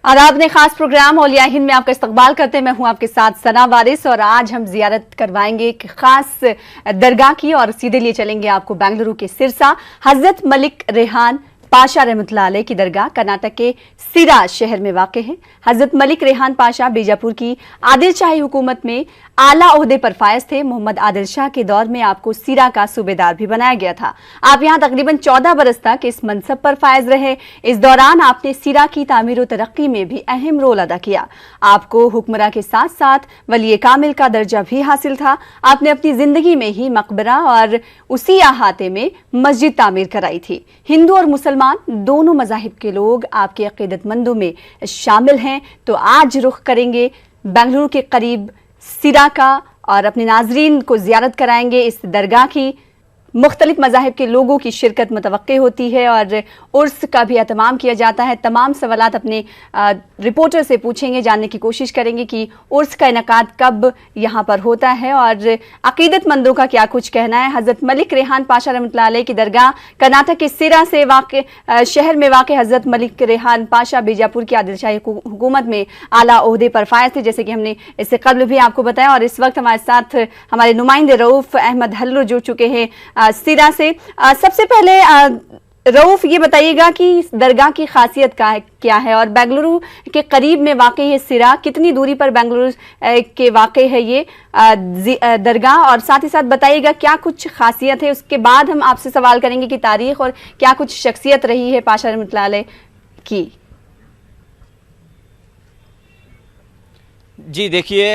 और आपने खास प्रोग्राम औलिया हिंद में आपका इस्तकबाल करते हैं। मैं हूं आपके साथ सना वारिस और आज हम जियारत करवाएंगे एक खास दरगाह की और सीधे लिए चलेंगे आपको बेंगलुरु के सिरसा। हजरत मलिक रेहान पाशा रहमतुल्लाह अलैह की दरगाह कर्नाटक के सिरा शहर में वाक़ है। हजरत मलिक रेहान पाशा बीजापुर की आदिल शाही हुकूमत में आला ओहदे पर फायज थे। मोहम्मद आदिल शाह के दौर में आपको सिरा का सूबेदार भी बनाया गया था। आप यहाँ तकरीबन 14 बरस तक इस मनसब पर फायज रहे। इस दौरान आपने सिरा की तामीर और तरक्की में भी अहम रोल अदा किया। आपको हुक्मरां के साथ साथ वली कामिल का दर्जा भी हासिल था। आपने अपनी जिंदगी में ही मकबरा और उसी अहाते में मस्जिद तामीर कराई थी। हिंदू और मुसलमान दोनों मज़ाहिब के लोग आपके अक़ीदतमंदों में शामिल हैं। तो आज रुख करेंगे बेंगलुरु के करीब सिरा का और अपने नाजरीन को ज़ियारत कराएंगे इस दरगाह की। मुख्तलिफ मज़ाहिब के लोगों की शिरकत मुतवक्के होती है और उर्स का भी एहतमाम किया जाता है। तमाम सवालात अपने रिपोर्टर से पूछेंगे, जानने की कोशिश करेंगे कि उर्स का इनकाद कब यहाँ पर होता है और अक़ीदतमंदों का क्या कुछ कहना है। हज़रत मलिक रेहान पाशा रहमतुल्लाह अलैह की दरगाह कर्नाटक के सिरा से शहर में वाक़ हज़रत मलिक रेहान पाशा बीजापुर की आदिल शाही हुकूमत में आला ओहदे पर फायज थे, जैसे कि हमने इससे कबल भी आपको बताया। और इस वक्त हमारे साथ हमारे नुमाइंदे रऊफ़ अहमद हल्लुर जुड़ चुके हैं सिरा से। सबसे पहले रऊफ ये बताइएगा कि इस दरगाह की खासियत क्या है और बेंगलुरु के करीब में वाक़ई है सिरा, कितनी दूरी पर बेंगलुरु के वाक़ई है ये दरगाह, और साथ ही साथ बताइएगा क्या कुछ खासियत है। उसके बाद हम आपसे सवाल करेंगे कि तारीख और क्या कुछ शख्सियत रही है पाशा रहमतुल्लाह अलैह की। जी देखिए,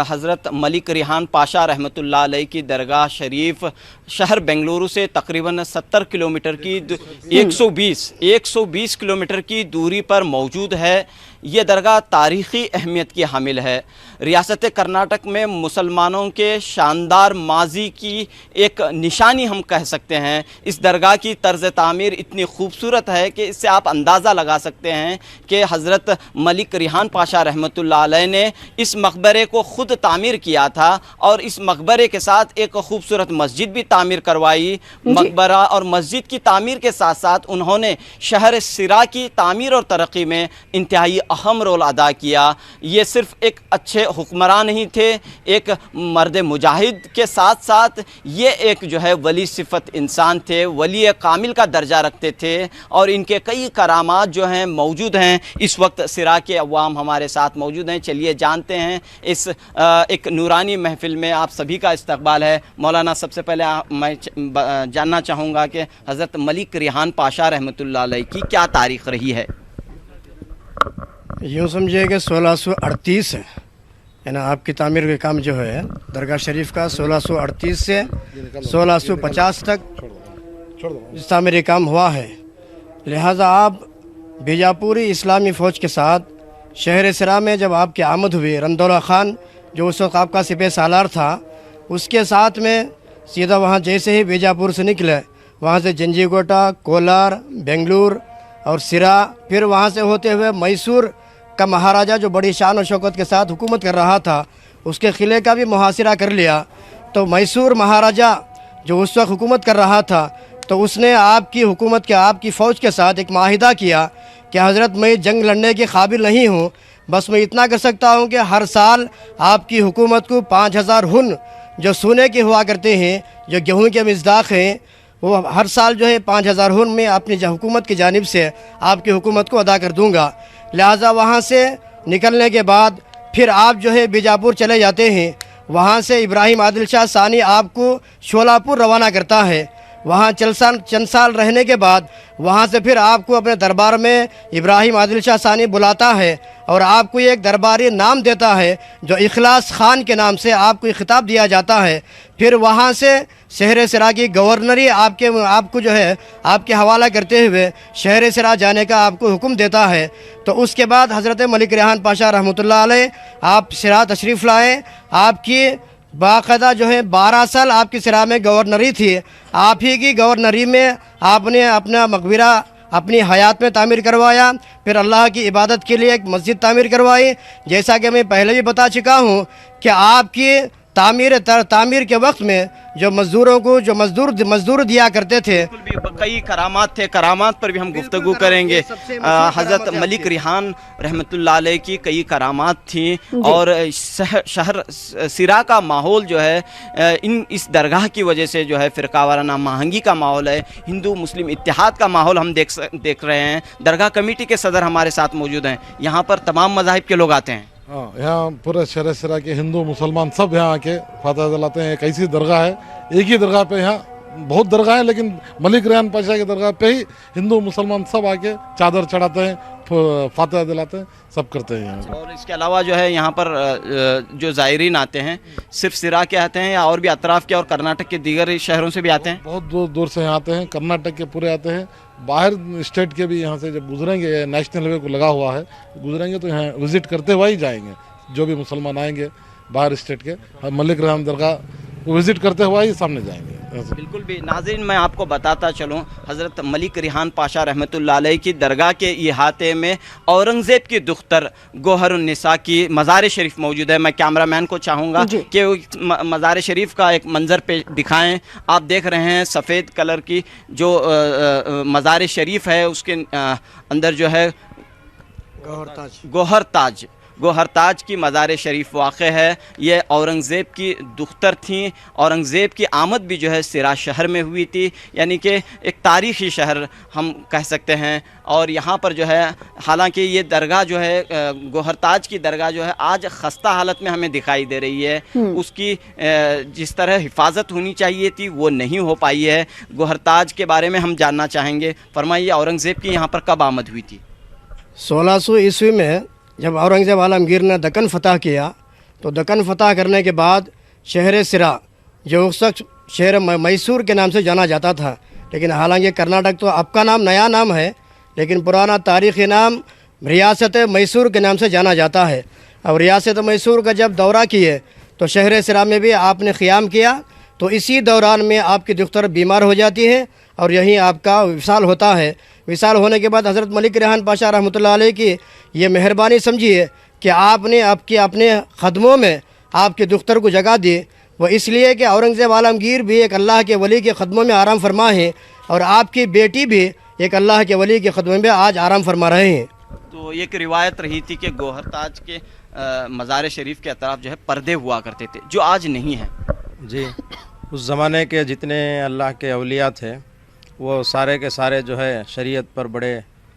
हज़रत मलिक रेहान पाशा रहमतुल्लाह अलैह की दरगाह शरीफ शहर बेंगलुरु से तकरीबन 70 किलोमीटर की 120 किलोमीटर की दूरी पर मौजूद है। ये दरगाह तारीख़ी अहमियत की हामिल है। रियासत कर्नाटक में मुसलमानों के शानदार माजी की एक निशानी हम कह सकते हैं। इस दरगाह की तर्ज़ तामीर इतनी खूबसूरत है कि इससे आप अंदाज़ा लगा सकते हैं कि हज़रत मलिक रेहान पाशा रहमतुल्लाह अलैह ने इस मकबरे को ख़ुद तामीर किया था और इस मकबरे के साथ एक खूबसूरत मस्जिद भी तामीर करवाई। मकबरा और मस्जिद की तामीर के साथ साथ उन्होंने शहर सिरा की तामीर और तरक्की में इंतहाई अहम रोल अदा किया। ये सिर्फ एक अच्छे हुक्मरान नहीं थे, एक मर्द मुजाहिद के साथ साथ ये एक जो है वली सिफत इंसान थे, वली कामिल का दर्जा रखते थे और इनके कई करामात जो हैं मौजूद हैं। इस वक्त सिरा के अवाम हमारे साथ मौजूद हैं। चलिए जानते हैं इस एक नूरानी महफिल में आप सभी का इस्तकबाल है। मौलाना, सबसे पहले मैं जानना चाहूँगा कि हज़रत मलिक रेहान पाशा रहमतुल्लाह अलैह की क्या तारीख़ रही है। यूँ समझिए कि 1638 है ना, आपकी तामीर का काम जो है दरगाह शरीफ का 1638 से 1650 तक तामीर काम हुआ है। लिहाजा आप बीजापुरी इस्लामी फ़ौज के साथ शहर सिरा में जब आपकी आमद हुई, रंदौला ख़ान जो उस वक्त आपका सिपह सालार था, उसके साथ में सीधा वहाँ जैसे ही बीजापुर से निकले, वहाँ से जंजीगोटा, कोलार, बेंगलुरु और सिरा, फिर वहाँ से होते हुए मैसूर का महाराजा जो बड़ी शान और शौकत के साथ हुकूमत कर रहा था, उसके क़िले का भी मुहासिरा कर लिया। तो मैसूर महाराजा जो उस वक्त हुकूमत कर रहा था, तो उसने आपकी हुकूमत के आपकी फ़ौज के साथ एक माहिदा किया कि हज़रत मैं जंग लड़ने के काबिल नहीं हूँ, बस मैं इतना कर सकता हूँ कि हर साल आपकी हुकूमत को 5000 हुन जो सोने के हुआ करते हैं, जो गेहूँ के मिज़दाक़ हैं, वो हर साल जो है 5000 हुन में अपनी हुकूमत की जानिब से आपकी हुकूमत को अदा कर दूँगा। लिहाजा वहाँ से निकलने के बाद फिर आप जो है बीजापुर चले जाते हैं। वहाँ से इब्राहिम आदिल शाह सानी आपको शोलापुर रवाना करता है। वहाँ चंद साल रहने के बाद वहाँ से फिर आपको अपने दरबार में इब्राहिम आदिल शाह सानी बुलाता है और आपको एक दरबारी नाम देता है जो इखलास ख़ान के नाम से आपको खिताब दिया जाता है। फिर वहाँ से शहर सिरा की गवर्नरी आपको जो है आपके हवाला करते हुए शहर सिरा जाने का आपको हुक्म देता है। तो उसके बाद हज़रत मलिक रेहान पाशा रहमतुल्लाह अलैह आप सिरा तशरीफ़ लाए। आपकी बाकायदा जो है 12 साल आपकी सिरा में गवर्नरी थी। आप ही की गवर्नरी में आपने अपना मकबरा अपनी हयात में तामीर करवाया, फिर अल्लाह की इबादत के लिए एक मस्जिद तामीर करवाई। जैसा कि मैं पहले भी बता चुका हूँ कि आपकी तामीर के वक्त में जो मज़दूरों को जो मज़दूर दिया करते थे, बिल्कुल भी कई करामात थे, करामात पर भी हम गुफ्तगू करेंगे। हज़रत मलिक रिहान रहमतुल्लाह अलैह की कई करामात थी और शहर सिरा का माहौल जो है इस दरगाह की वजह से जो है फ़िरका वाराना महंगी का माहौल है, हिंदू मुस्लिम इत्तेहाद का माहौल हम देख रहे हैं। दरगाह कमेटी के सदर हमारे साथ मौजूद हैं, यहाँ पर तमाम मज़ाहिब के लोग आते हैं। हाँ, यहाँ पूरे शहर सिरा के हिंदू मुसलमान सब यहाँ आके फातह दिलाते हैं। एक ऐसी दरगाह है, एक ही दरगाह पे, यहाँ बहुत दरगाह है लेकिन मलिक रिहान पाशा की दरगाह पे ही हिंदू मुसलमान सब आके चादर चढ़ाते हैं, फातह दिलाते हैं, सब करते हैं यहाँ। और इसके अलावा जो है यहाँ पर जो ज़ायरीन आते हैं सिर्फ सिरा के आते हैं या और भी अतराफ़ के और कर्नाटक के दीगर शहरों से भी आते हैं? बहुत दूर दूर से यहाँ आते हैं, कर्नाटक के पूरे आते हैं, बाहर स्टेट के भी यहाँ से जब गुजरेंगे, नेशनल हाईवे को लगा हुआ है, गुजरेंगे तो यहाँ विज़िट करते हुए ही जाएंगे। जो भी मुसलमान आएंगे बाहर स्टेट के, मलिक रिहान दरगाह को विज़िट करते हुए ही सामने जाएंगे। बिल्कुल भी नाज़रीन, मैं आपको बताता चलूँ, हज़रत मलिक रिहान पाशा रहमतुल्लाह अलैह की दरगाह के इहाते में औरंगज़ेब की दुख्तर गोहरुन्निसा की मज़ार शरीफ मौजूद है। मैं कैमरामैन को चाहूँगा कि मज़ार शरीफ का एक मंज़र पे दिखाएं। आप देख रहे हैं सफ़ेद कलर की जो मज़ार शरीफ है, उसके अंदर जो है गोहर ताज की मज़ार शरीफ वाक़ है। ये औरंगज़ेब की दुख्तर थी। औरंगज़ेब की आमद भी जो है सिरा शहर में हुई थी, यानी कि एक तारीख़ी शहर हम कह सकते हैं। और यहाँ पर जो है, हालांकि ये दरगाह जो है गोहर ताज की दरगाह जो है आज खस्ता हालत में हमें दिखाई दे रही है। उसकी जिस तरह हिफाजत होनी चाहिए थी वो नहीं हो पाई है। गोहर ताज के बारे में हम जानना चाहेंगे। फरमाइए, औरंगज़ेब की यहाँ पर कब आमद हुई थी? 1600 ईस्वी में जब औरंगज़ेब आलमगीर ने दक्कन फ़तह किया, तो दक्कन फ़तह करने के बाद शहर सिरा जो उस वक्त शहर मैसूर के नाम से जाना जाता था, लेकिन हालांकि कर्नाटक तो अब का नाम नया नाम है, लेकिन पुराना तारीख़ी नाम रियासत मैसूर के नाम से जाना जाता है। और रियासत मैसूर का जब दौरा किए तो शहर सिरा में भी आपने क़ियाम किया, तो इसी दौरान में आपकी दुख्तर बीमार हो जाती है और यहीं आपका विसाल होता है। विसाल होने के बाद हज़रत मलिक रिहान पाशा रहमतुल्लाह अलैह की ये मेहरबानी समझिए कि आपने अपने ख़दमों में आपकी दुख्तर को जगह दी। वो इसलिए कि औरंगज़ेब आलमगीर भी एक अल्लाह के वली के ख़दमों में आराम फरमा है और आपकी बेटी भी एक अल्लाह के वली के ख़दमों में आज आराम फरमा रहे हैं। तो एक रिवायत रही थी कि गोहर ताज के मज़ार शरीफ के अतराफ़ जो है पर्दे हुआ करते थे, जो आज नहीं है। जी, उस ज़माने के जितने अल्लाह के औलिया थे वो सारे के सारे जो है शरीयत पर बड़े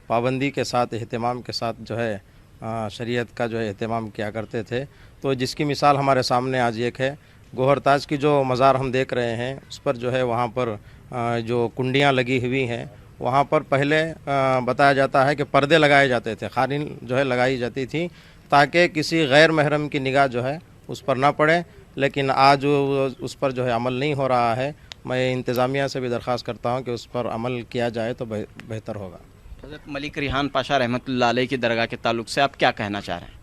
पाबंदी के साथ, एहतमाम के साथ जो है शरीयत का जो है एहतमाम किया करते थे। तो जिसकी मिसाल हमारे सामने आज एक है। गोहर ताज की जो मज़ार हम देख रहे हैं उस पर जो है वहाँ पर जो कुंडियाँ लगी हुई हैं, वहाँ पर पहले बताया जाता है कि पर्दे लगाए जाते थे, खारिन जो है लगाई जाती थी ताकि किसी गैर महरम की निगाह जो है उस पर ना पड़े। लेकिन आज उस पर जो है अमल नहीं हो रहा है। मैं इंतज़ामिया से भी दरख्वास्त करता हूँ कि उस पर अमल किया जाए तो बेहतर होगा। हज़रत मलिक रिहान पाशा रहमतुल्लाह अलैह की दरगाह के ताल्लुक़ से आप क्या कहना चाह रहे हैं?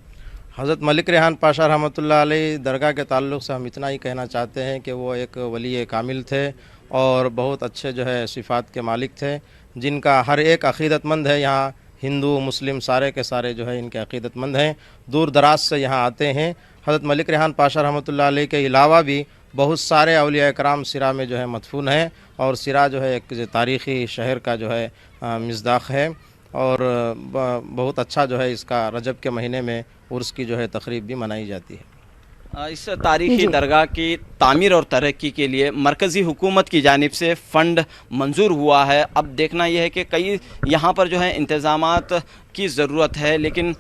हज़रत मलिक रिहान पाशा रहमतुल्लाह अलैह दरगाह के ताल्लुक़ से हम इतना ही कहना चाहते हैं कि वो एक वली कामिल थे और बहुत अच्छे जो है सिफ़ात के मालिक थे, जिनका हर एक अक़ीदतमंद है। यहाँ हिंदू मुस्लिम सारे के सारे जो है इनके अक़ीदतमंद हैं, दूर दराज से यहाँ आते हैं। हज़रत मलिक रिहान पाशा रहमतुल्लाह अलैह के अलावा भी बहुत सारे औलिया कराम सिरा में जो है मदफून हैं और सिरा जो है एक तारीख़ी शहर का जो है मिज़दाक़ है और बहुत अच्छा जो है इसका रजब के महीने में उर्स की जो है तक़रीब भी मनाई जाती है। इस तारीख़ी दरगाह की तामीर और तरक्की के लिए मरकज़ी हुकूमत की जानिब से फ़ंड मंजूर हुआ है। अब देखना यह है कि कई यहाँ पर जो है इंतज़ामात की ज़रूरत है, लेकिन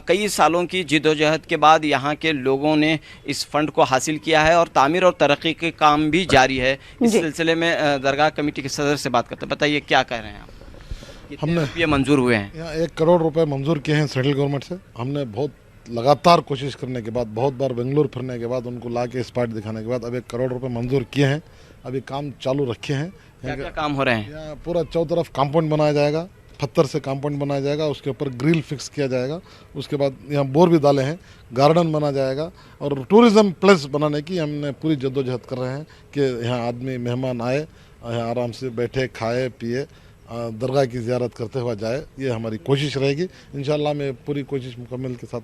कई सालों की जिद्दोजहद के बाद यहाँ के लोगों ने इस फ़ंड को हासिल किया है और तामीर और तरक्की के काम भी जारी है। इस सिलसिले में दरगाह कमेटी के सदर से बात करते हैं। बताइए क्या कह रहे हैं आप? हमने ये मंजूर हुए हैं? यहाँ 1 करोड़ रुपए मंजूर किए हैं सेंट्रल गवर्नमेंट से। हमने बहुत लगातार कोशिश करने के बाद, बहुत बार बेंगलुरु फिरने के बाद, उनको ला के स्पॉट दिखाने के बाद अब 1 करोड़ रुपए मंजूर किए हैं। अभी काम चालू रखे हैं। क्या काम हो रहे हैं? यहाँ पूरा चौ तरफ कंपाउंड बनाया जाएगा, पत्थर से कंपाउंड बनाया जाएगा, उसके ऊपर ग्रिल फिक्स किया जाएगा। उसके बाद यहाँ बोर भी डाले हैं, गार्डन बना जाएगा और टूरिज़्म प्लेस बनाने की हमने पूरी जद्दोजहद कर रहे हैं कि यहाँ आदमी मेहमान आए, यहाँ आराम से बैठे, खाए पिए, दरगाह की ज़ियारत करते हुए जाए। ये हमारी कोशिश रहेगी। इंशाअल्लाह मैं पूरी कोशिश मुकम्मल के साथ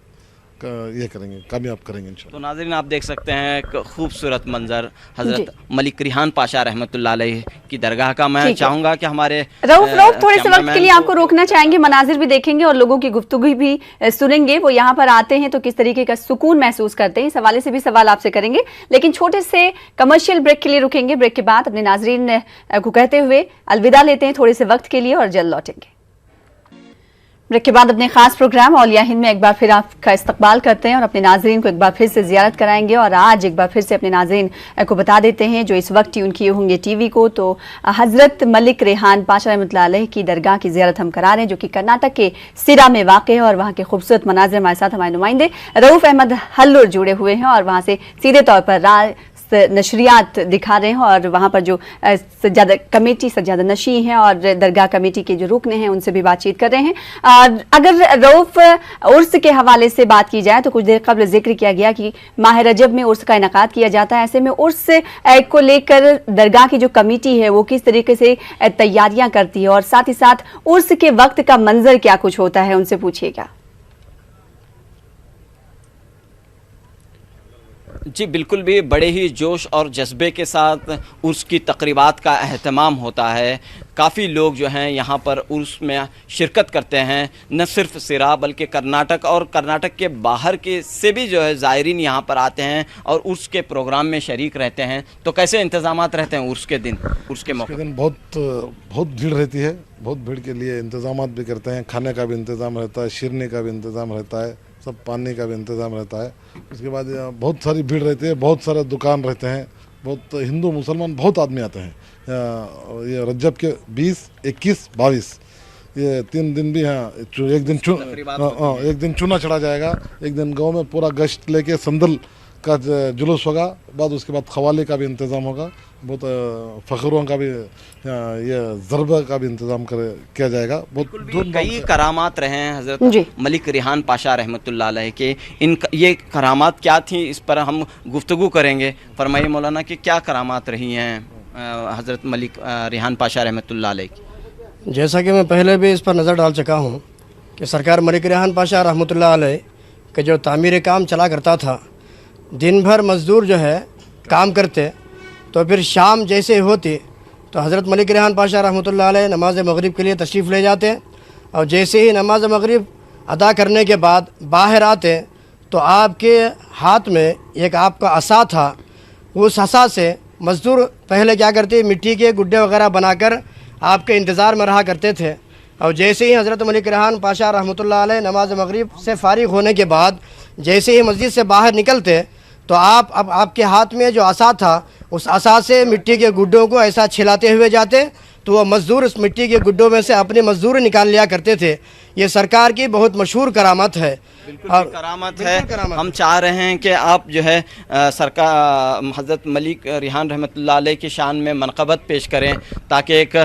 ये करेंगे, कामयाब करेंगे तो इंशाल्लाह। नाज़रीन आप देख सकते हैं एक खूबसूरत मंजर हज़रत मलिक रिहान पाशा रहमतुल्लाह अलैह की दरगाह का। मैं ठीक है। चाहूँगा कि हमारे रऊफ थोड़े से वक्त कैमरामैन के लिए आपको रोकना चाहेंगे, मनाजिर भी देखेंगे और लोगों की गुफ्तगू भी सुनेंगे। वो यहाँ पर आते हैं तो किस तरीके का सुकून महसूस करते हैं, इस हवाले से भी सवाल आपसे करेंगे। लेकिन छोटे से कमर्शियल ब्रेक के लिए रुकेंगे। ब्रेक के बाद अपने नाजरीन को कहते हुए अलविदा लेते हैं थोड़े से वक्त के लिए और जल्द लौटेंगे। ब्रेक के बाद अपने खास प्रोग्राम औलिया हिंद में एक बार फिर आपका इस्तकबाल करते हैं और अपने नाजरीन को एक बार फिर से जियारत कराएंगे। और आज एक बार फिर से अपने नाजरीन को बता देते हैं जो इस वक्त ट्यून किए होंगे टीवी को, तो हज़रत मलिक रिहान पाशा रहमतुल्लाह अलैह की दरगाह की जियारत हम करा रहे हैं, जो कि कर्नाटक के सिरा में वाक़ है। और वहाँ के खूबसूरत मनाज़िर हमारे साथ हमारे नुमाइंदे रऊफ अहमद हल्लुर जुड़े हुए हैं और वहाँ से सीधे तौर पर नशरियात दिखा रहे हैं। और वहाँ पर जो सज्जादा कमेटी सज्जादा नशी हैं और दरगाह कमेटी के जो रुकन हैं उनसे भी बातचीत कर रहे हैं। और अगर रऊफ उर्स के हवाले से बात की जाए तो कुछ देर कबल जिक्र किया गया कि माह रजब में उर्स का इनेकाद किया जाता है। ऐसे में उर्स को लेकर दरगाह की जो कमेटी है वो किस तरीके से तैयारियां करती है और साथ ही साथ उर्स के वक्त का मंजर क्या कुछ होता है, उनसे पूछिएगा। जी बिल्कुल भी बड़े ही जोश और जज्बे के साथ उर्स की तकरीबात का अहतमाम होता है। काफ़ी लोग जो हैं यहाँ पर उर्स में शिरकत करते हैं, न सिर्फ सिरा बल्कि कर्नाटक और कर्नाटक के बाहर के से भी जो है ज़ायरीन यहाँ पर आते हैं और उर्स के प्रोग्राम में शरीक रहते हैं। तो कैसे इंतज़ामात रहते हैं उर्स के दिन, उर्स के मौके? दिन बहुत भीड़ रहती है, बहुत भीड़ के लिए इंतज़ामात भी करते हैं, खाने का भी इंतज़ाम रहता है, शिरने का भी इंतज़ाम रहता है, सब पानी का भी इंतज़ाम रहता है। उसके बाद बहुत सारी भीड़ रहती है, बहुत सारे दुकान रहते हैं, बहुत हिंदू मुसलमान बहुत आदमी आते हैं। ये रजब के 20, 21, 22 ये 3 दिन भी हैं। एक दिन चूना चढ़ा जाएगा, एक दिन गांव में पूरा गश्त लेके संदल का जुलूस होगा, बाद उसके बाद खवाले का भी इंतज़ाम होगा, बहुत फ़खरों का भी ये ज़रबा का भी इंतज़ाम किया जाएगा। बहुत कई करामात रहे हैं हज़रत मलिक रिहान पाशा रहमतुल्लाह अलैह के। ये करामात क्या थी, इस पर हम गुफ्तगू करेंगे। फरमाइए मौलाना कि क्या करामात रही हैं हज़रत मलिक रिहान पाशा रहमतुल्लाह अलैह की? जैसा कि मैं पहले भी इस पर नज़र डाल चुका हूँ कि सरकार मलिक रिहान पाशा रहमतुल्लाह अलैह के जो तामीर काम चला करता था, दिन भर मज़दूर जो है काम करते, तो फिर शाम जैसे होती तो हज़रत मलिक रिहान पाशा रहमतुल्लाह अलैह नमाज मगरिब के लिए तशरीफ़ ले जाते और जैसे ही नमाज मगरिब अदा करने के बाद बाहर आते तो आपके हाथ में एक आपका असा था। उस असा से मज़दूर पहले क्या करते, मिट्टी के गुड्डे वगैरह बनाकर आपके इंतज़ार में रहा करते थे। और जैसे ही हज़रत मलिक रिहान पाशा रहमतुल्लाह अलैह नमाज मगरिब से फ़ारिग होने के बाद जैसे ही मस्जिद से बाहर निकलते तो अब आपके हाथ में जो असा था उस असा से मिट्टी के गुड्डों को ऐसा छिलाते हुए जाते तो वह मज़दूर उस मिट्टी के गुड्डों में से अपनी मज़दूरी निकाल लिया करते थे। ये सरकार की बहुत मशहूर करामत है। बिल्कुल करामत है। हम चाह रहे हैं कि आप जो है सरकार हज़रत मलिक रिहान रहमतुल्लाह अलैह की शान में मनक़बत पेश करें ताकि एक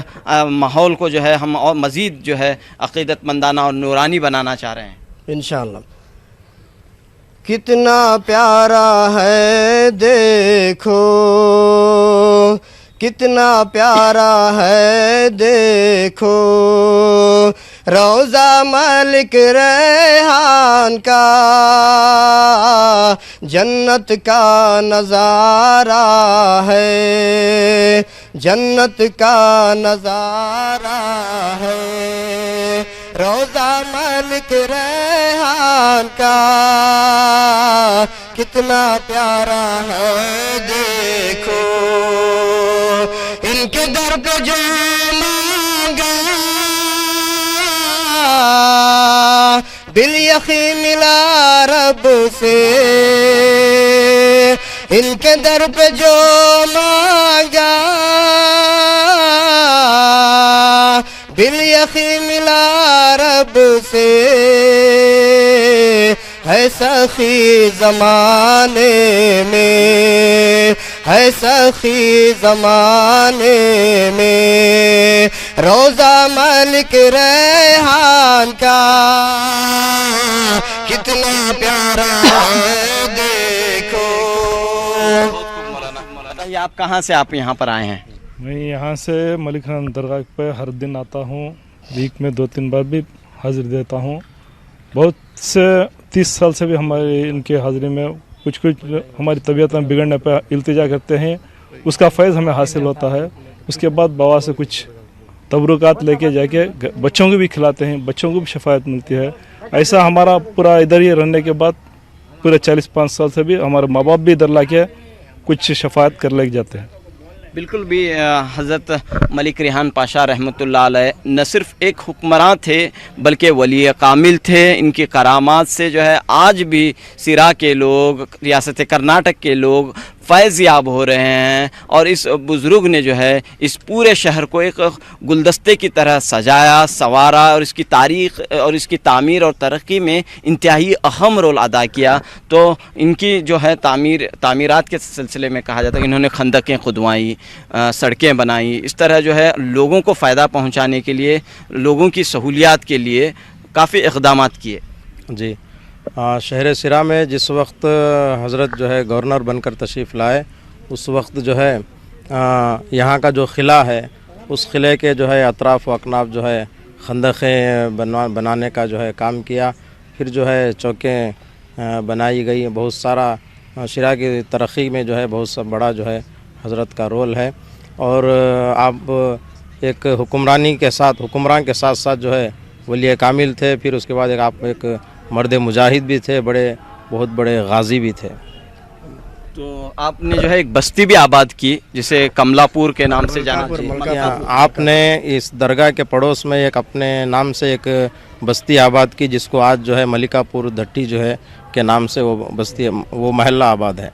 माहौल को जो है हम और मज़ीद जो है अक़ीदतमंदाना और नूरानी बनाना चाह रहे हैं इंशाअल्लाह। कितना प्यारा है देखो, कितना प्यारा है देखो, रोज़ा मलिक रेहान का जन्नत का नज़ारा है, जन्नत का नज़ारा है, रोज़ा मलिक रेहान का कितना प्यारा है देखो। इनके दर पे जो मांगा बिल यकीन मिला रब से, इनके दर पे जो मांगा बिल यकीन मिला रब से, है सखी ज़माने में, है सखी ज़माने में, रोज़ा मलिक रेहान का कितना प्यारा है देखो। आप कहाँ से आप यहाँ पर आए हैं? मैं यहाँ से मलिक रिहान दरगाह पे हर दिन आता हूँ, वीक में 2-3 बार भी हाजिर देता हूँ। बहुत से 30 साल से भी हमारे इनके हाजिरी में कुछ हमारी तबीयत में बिगड़ने पर इल्तिजा करते हैं, उसका फैज़ हमें हासिल होता है। उसके बाद बाबा से कुछ तबरुकात लेके जाके बच्चों को भी खिलाते हैं, बच्चों को भी शफायत मिलती है। ऐसा हमारा पूरा इधर ही रहने के बाद पूरे 40-5 साल से भी हमारे माँ बाप भी इधर ला के कुछ शफायत कर ले जाते हैं। बिल्कुल भी हज़रत मलिक रेहान पाशा रहमतुल्लाह अलैह न सिर्फ एक हुक्मरान थे बल्कि वली कामिल थे। इनकी करामात से जो है आज भी सिरा के लोग, रियासत कर्नाटक के लोग फैज़ याब हो रहे हैं। और इस बुज़ुर्ग ने जो है इस पूरे शहर को एक गुलदस्ते की तरह सजाया, संवारा और इसकी तारीख़ और इसकी तामीर और तरक्की में इंतहाई अहम रोल अदा किया। तो इनकी जो है तामीरात के सिलसिले में कहा जाता है कि इन्होंने खंदकें खुदवाई, सड़कें बनाई, इस तरह जो है लोगों को फ़ायदा पहुँचाने के लिए, लोगों की सहूलियात के लिए काफ़ी इक़दामात किए। जी, शहर सिरा में जिस वक्त हज़रत जो है गवर्नर बनकर तशरीफ़ लाए, उस वक्त जो है यहाँ का जो क़िला है, उस क़िले के जो है अतराफ़ व अकनाफ़ जो है खंदक़ें बनाने का जो है काम किया। फिर जो है चौकें बनाई गई। बहुत सारा सिरा की तरक्की में जो है बहुत सा बड़ा जो है हज़रत का रोल है। और आप एक हुक्मरान के साथ साथ जो है वली कामिल थे। फिर उसके बाद आप एक मर्द मुजाहिद भी थे, बहुत बड़े गाजी भी थे। तो आपने जो है एक बस्ती भी आबाद की जिसे कमलापुर के नाम से जाना जाता है। आपने इस दरगाह के पड़ोस में एक अपने नाम से एक बस्ती आबाद की, जिसको आज जो है मलिकापुर धट्टी जो है के नाम से वो महल्ला आबाद है।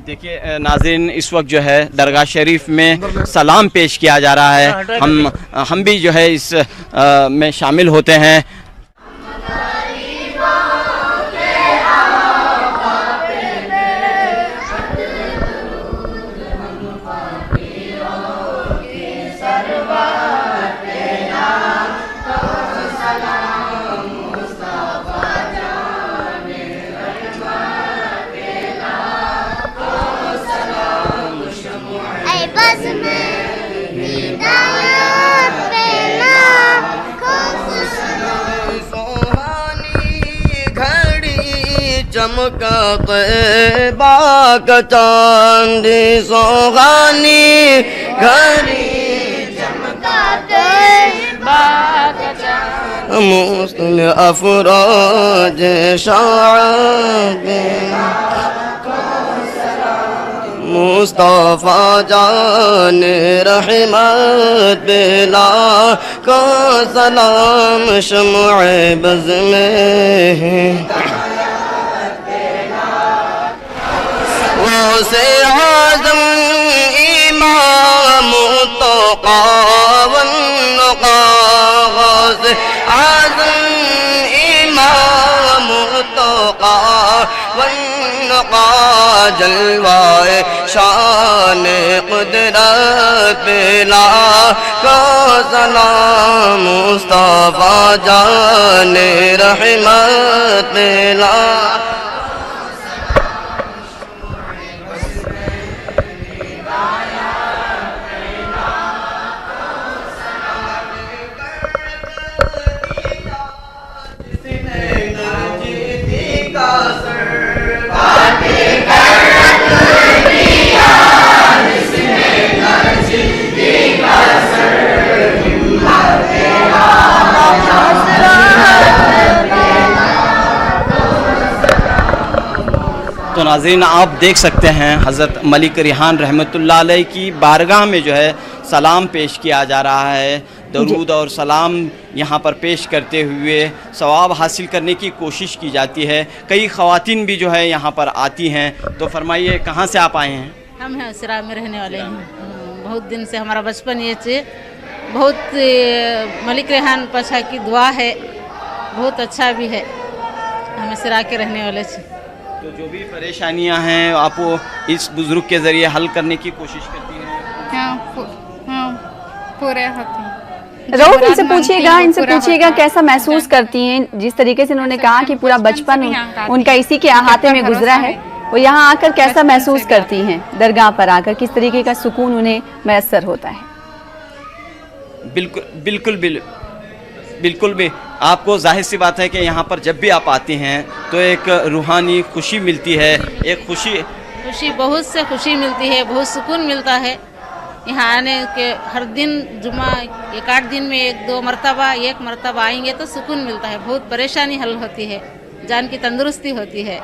देखिए नाज़रीन, इस वक्त जो है दरगाह शरीफ में सलाम पेश किया जा रहा है। हम भी जो है इस में शामिल होते हैं। चमका तैबा का चांद सोहानी घड़ी, चमका तैबा का चांद मुस्लिम अफरोज शाब मुस्तफा जान रहमत बिला को सलाम शम्अ बज़ में से आज़म इमाम तो कावन से आज़म इमाम तो कावन जलवाए शान कुदरत बिला को सलाम मुस्तफा जान रहमत बिला। तो नाज़रीन, आप देख सकते हैं हज़रत मलिक रेहान रहमतुल्लाह अलैह की बारगाह में जो है सलाम पेश किया जा रहा है। दरूद और सलाम यहाँ पर पेश करते हुए सवाब हासिल करने की कोशिश की जाती है। कई ख़वातीन भी जो है यहाँ पर आती हैं। तो फरमाइए, कहाँ से आप आए हैं? हम हैं सिरा में रहने वाले हैं। बहुत दिन से हमारा बचपन ये से बहुत मलिक रेहान पाशा की दुआ है, बहुत अच्छा भी है। हमें सिरा के रहने वाले से तो जो भी परेशानियां हैं आप वो इस बुज़ुर्ग के ज़रिए हल करने की कोशिश करती हैं? हाँ, पूरे होते हैं। रऊफ, इनसे पूछिएगा कैसा महसूस करती हैं। जिस तरीके से उन्होंने कहा कि पूरा बचपन उनका इसी के अहाते में गुजरा है, वो यहाँ आकर कैसा महसूस करती हैं? दरगाह पर आकर किस तरीके का सुकून उन्हें मैसर होता है? बिल्कुल भी आपको जाहिर सी बात है कि यहाँ पर जब भी आप आती हैं तो एक रूहानी खुशी मिलती है, एक खुशी बहुत से खुशी मिलती है, बहुत सुकून मिलता है। यहाँ आने के हर दिन जुम्मा 1-8 दिन में 1-2 मरतबा आएंगे तो सुकून मिलता है, बहुत परेशानी हल होती है, जान की तंदुरुस्ती होती है।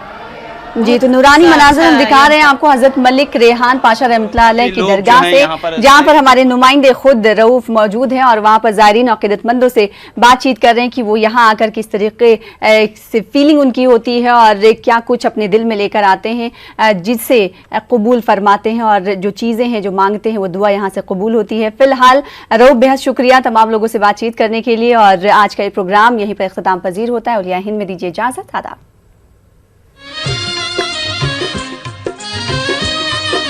जी, तो नूरानी मनाज़र हम दिखा रहे हैं आपको हज़रत मलिक रेहान पाशा रहमतुल्लाह अलैह की दरगाह से, जहाँ पर हमारे नुमाइंदे खुद रऊफ़ मौजूद हैं और वहाँ पर ज़ायरीन और अक़ीदतमंदों से बातचीत कर रहे हैं कि वो यहाँ आकर किस तरीके से फीलिंग उनकी होती है और क्या कुछ अपने दिल में लेकर आते हैं जिससे कबूल फरमाते हैं, और जो चीज़ें हैं जो मांगते हैं वो दुआ यहाँ से कबूल होती है। फ़िलहाल रऊफ़ बेहद शुक्रिया तमाम लोगों से बातचीत करने के लिए, और आज का ये प्रोग्राम यहीं पर इख्तिताम पजीर होता है। औलिया हिंद में दीजिए इजाज़त, आदाब।